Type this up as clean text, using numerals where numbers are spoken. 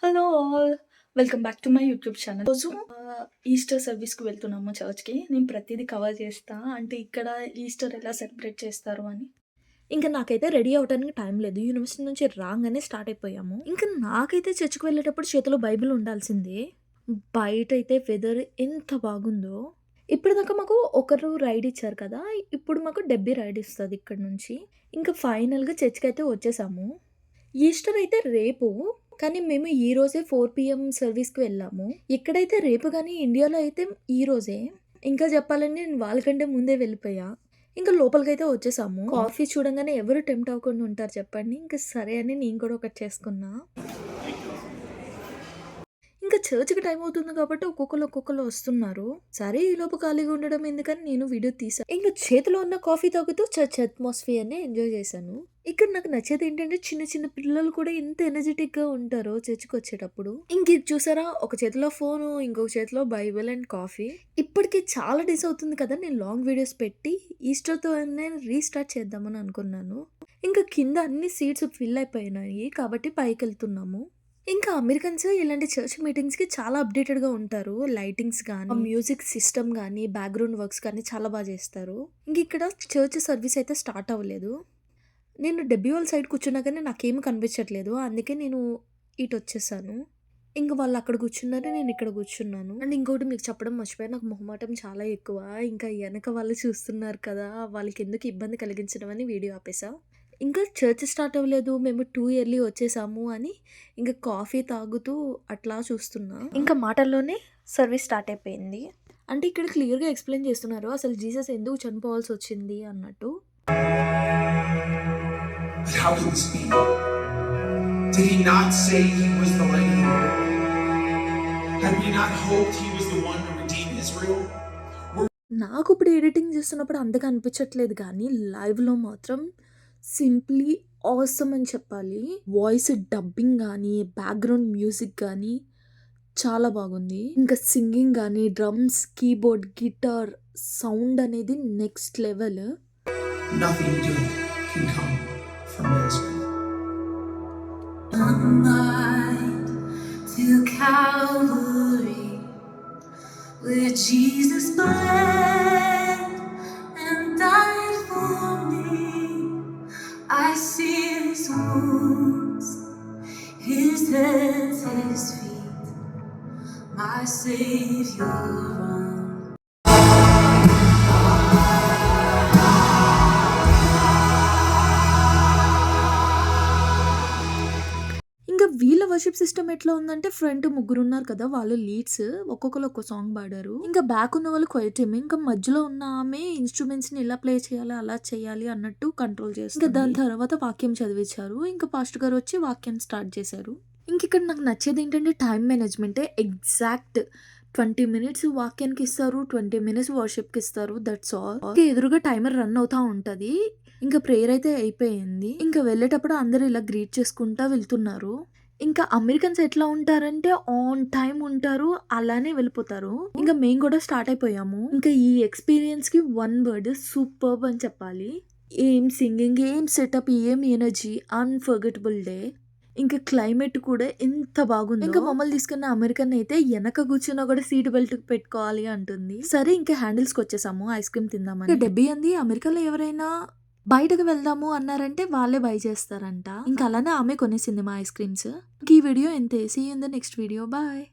Hello all. Welcome back to my YouTube channel. రోజు Easter సర్వీస్‌కి వెళ్తున్నాము చర్చ్‌కి. నేను ప్రతీదీ కవర్ చేస్తా. అంటే ఇక్కడ ఈస్టర్ ఎలా సెలబ్రేట్ చేస్తారు అని. ఇంక నాకైతే రెడీ అవ్వటానికి టైం లేదు. యూనివర్సిటీ నుంచి రాంగానే స్టార్ట్ అయిపోయాము. ఇంక నాకైతే చర్చ్‌కి వెళ్ళేటప్పుడు చేతిలో బైబిల్ ఉండాల్సిందే. బయటైతే వెదర్ ఎంత బాగుందో. ఇప్పటిదాకా మాకు ఒకరు రైడ్ ఇచ్చారు కదా! ఇప్పుడు మాకు డెబ్బీ రైడ్ ఇస్తది ఇక్కడి నుంచి. ఇంకా ఫైనల్‌గా చర్చ్‌కైతే వచ్చేసాము. ఈస్టర్ అయితే రేపు. కానీ మేము ఈరోజే 4 పీఎం సర్వీస్‌కి వెళ్ళాము. ఇక్కడైతే రేపు గానీ, ఇండియాలో అయితే ఈరోజే. ఇంకా చెప్పాలంటే నేను వాళ్ళకంటే ముందే వెళ్ళిపోయా. ఇంకా లోపలికైతే వచ్చేసాము. కాఫీ చూడంగానే ఎవరు టెంప్ట్ అవ్వకుండా ఉంటారు చెప్పండి. ఇంక సరే అని నేను కూడా ఒకటి చేసుకున్నా. ఇంకా చర్చ్‌కి టైం అవుతుంది కాబట్టి ఒక్కొక్కళ్ళు వస్తున్నారు. సరే ఈలోపు ఖాళీగా ఉండడం ఎందుకని నేను వీడియో తీసా. ఇంక చేతిలో ఉన్న కాఫీ తాగుతూ చర్చ్ అట్మాస్ఫియర్‌ని ఎంజాయ్ చేశాను. ఇక్కడ నాకు నచ్చేదేంటంటే చిన్న పిల్లలు కూడా ఎంత ఎనర్జిటిక్‌గా ఉంటారో చర్చ్‌కొచ్చేటప్పుడు. ఇంక ఇది చూసారా? ఒక చేతిలో ఫోను, ఇంకొక చేతిలో బైబిల్ అండ్ కాఫీ. ఇప్పటికి చాలా డేస్ అవుతుంది కదా! నేను లాంగ్ వీడియోస్ పెట్టి ఈస్టర్‌తోనే రీస్టార్ట్ చేద్దామని అనుకున్నాను. ఇంకా కింద అన్ని సీట్స్ ఫిల్ అయిపోయినాయి కాబట్టి పైకెళ్తున్నాము. ఇంకా అమెరికన్స్ ఇలాంటి చర్చ్ మీటింగ్స్‌కి చాలా అప్‌డేటెడ్‌గా ఉంటారు. లైటింగ్స్ గానీ, మ్యూజిక్ సిస్టమ్ గానీ, బ్యాక్‌గ్రౌండ్ వర్క్స్ కానీ చాలా చేస్తారు. ఇంకిక్కడ చర్చ్ సర్వీస్ అయితే స్టార్ట్ అవ్వలేదు. నేను డెబ్బీ వాళ్ళ సైడ్ కూర్చున్నా కానీ నాకేమి కనిపించట్లేదు. అందుకే నేను ఇటొచ్చేసాను. ఇంక వాళ్ళు అక్కడ కూర్చున్నారు. నేను ఇక్కడ కూర్చున్నాను. అండ్ ఇంకోటి మీకు చెప్పడం మర్చిపోయా. నాకు మొహమాటం చాలా ఎక్కువ. ఇంకా ఎనక వాళ్ళు చూస్తున్నారు కదా! వాళ్ళకెందుకు ఇబ్బంది కలిగించడం అని వీడియో ఆపేసా. ఇంకా చర్చ్ స్టార్ట్ అవ్వలేదు. మేము టూ ఎర్లీ వచ్చేసాము అని ఇంక కాఫీ తాగుతూ అట్లా చూస్తున్నా. ఇంకా మాటల్లోనే సర్వీస్ స్టార్ట్ అయిపోయింది. అంటే ఇక్కడ క్లియర్‌గా ఎక్స్‌ప్లెయిన్ చేస్తున్నారు. అసలు జీసస్ ఎందుకు చనిపోవాల్సొచ్చింది అన్నట్టు. How could this be? Did he not say he was the light of the world? Had we not hoped he was the one to redeem Israel? నాకు ఇప్పుడు ఎడిటింగ్ చేస్తున్నప్పుడు అంతగా అనిపించట్లేదు కానీ లైవ్‌లో మాత్రం సింప్లీ ఆసమ్ అని చెప్పాలి. వాయిస్ డబ్బింగ్ గానీ, బ్యాక్‌గ్రౌండ్ మ్యూజిక్ గానీ చాలా బాగుంది. ఇంకా సింగింగ్ గానీ, డ్రమ్స్, కీబోర్డ్, గిటార్ సౌండ్ అనేది next level. Nothing good can come from Nazareth. To Calvary, where Jesus bled and died for me. I see his wounds, his hands, his feet, my Savior on. ఇంకా వీళ్ళ worship system ఎట్లా ఉందంటే front ముగ్గురున్నారు కదా! వాళ్ళు leads. ఒక్కొక్కళ్ళు ఒక్కో song పాడారు. ఇంకా బ్యాక్ ఉన్న వాళ్ళు క్వైట్ టీమ్. ఇంకా మధ్యలో ఉన్న ఆమె ఇన్‌స్ట్రుమెంట్స్‌ని ఇలా ప్లే చేయాలి, అలా చేయాలి అన్నట్టు కంట్రోల్ చేస్తుంది. ఇంకా దాని తర్వాత వాక్యం చదివించారు. ఇంకా పాస్టర్ గారు వచ్చి వాక్యం స్టార్ట్ చేశారు. ఇంకిక్కడ నాకు నచ్చేదేంటంటే టైమ్ మేనేజ్‌మెంటే. ఎగ్జాక్ట్ 20 మినిట్స్ వాక్యానికి ఇస్తారు. 20 మినిట్స్ వర్షిప్‌కి ఇస్తారు. That's all. ఎదురుగా టైమర్ రన్ అవుతా ఉంటది. ఇంకా ప్రేయర్ అయితే అయిపోయింది. ఇంకా వెళ్ళేటప్పుడు అందరూ ఇలా గ్రీట్ చేసుకుంటా వెళ్తున్నారు. ఇంకా అమెరికన్స్ ఎట్లా ఉంటారంటే ఆన్ టైమ్ ఉంటారు. అలానే వెళ్ళిపోతారు. ఇంకా మేము కూడా స్టార్ట్ అయిపోయాము. ఇంకా ఈ ఎక్స్‌పీరియన్స్‌కి వన్ వర్డ్ సూపర్బ్ అని చెప్పాలి. ఏం సింగింగ్, ఏం సెటప్, ఏం ఎనర్జీ, అన్‌ఫర్గెటబుల్ డే. ఇంకా క్లైమేట్ కూడా ఎంత బాగుందో. ఇంకా మమ్మల్ని తీసుకున్న అమెరికన్ అయితే వెనక కూర్చున్నా కూడా సీట్ బెల్ట్ పెట్టుకోవాలి అంటుంది. సరే ఇంకా హ్యాండిల్స్‌కి వచ్చేసాము ఐస్ క్రీమ్ తిందామని. డెబ్బీ అంది అమెరికాలో ఎవరైనా బయటకు వెళ్దాము అన్నారంటే వాళ్ళే బై చేస్తారంట. ఇంకా అలానే ఆమె కొనేసింది మా ఐస్ క్రీమ్స్. ఈ వీడియో ఇంతే. See you in the next video. Bye.